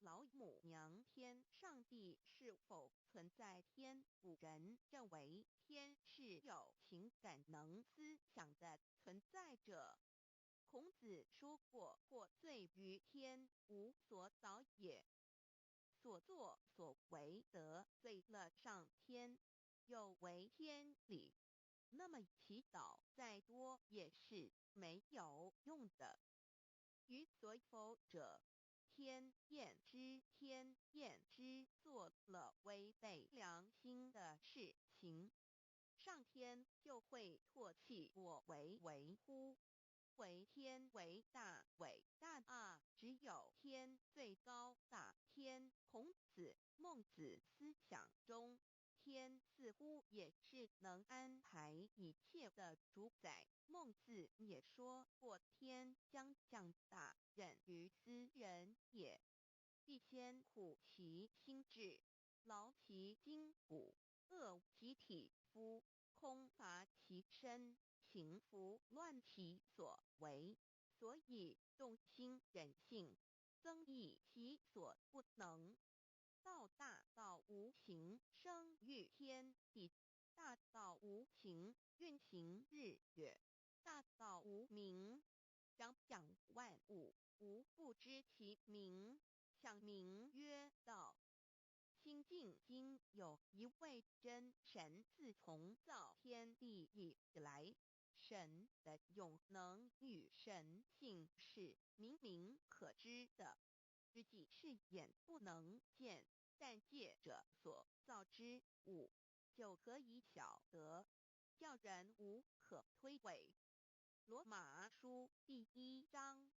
老母娘天上帝是否存在？天古人认为天是有情感能思想的存在者。孔子说过：或罪于天，无所导也。所作所为得罪了上天，有违天理，那么祈祷再多也是没有用的。予所否者，天厌之。天厌之，做了违背良心的事情，上天就会唾弃我为乎？为天为大，伟大啊！只有天最高大。孔子、孟子思想中，天似乎也是能安排一切的主宰。孟子也说过：天将降大任于斯人也，必先苦其心志，劳其筋骨，饿其体肤，空乏其身，行拂乱其所为。所以动心忍性，增益其所不能。道大道无形，生育天地；大道无形，运行日月；大道无名，掌讲万物。吾不知其名，想名曰道。心经经有一位真神，自从造天地以来，神的永能与神性是明明可知的，实际是眼不能见，但借着所造之物，就可以晓得，叫人无可推诿。罗马书第1章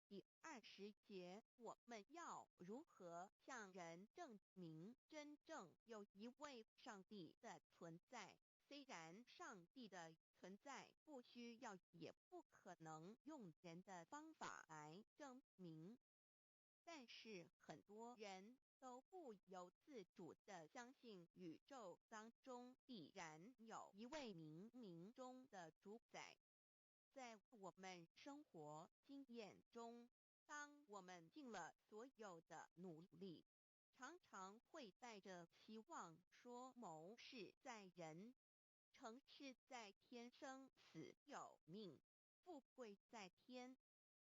第20节，我们要如何向人证明真正有一位上帝的存在？虽然上帝的存在不需要也不可能用人的方法来证明，但是很多人都不由自主地相信宇宙当中必然有一位冥冥中的主宰。在我们生活经验中，当我们尽了所有的努力，常常会带着期望说谋事在人，成事在天，生死有命，富贵在天。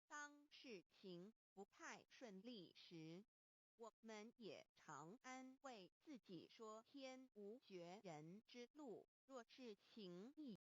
当事情不太顺利时，我们也常安慰自己说天无绝人之路，若是情义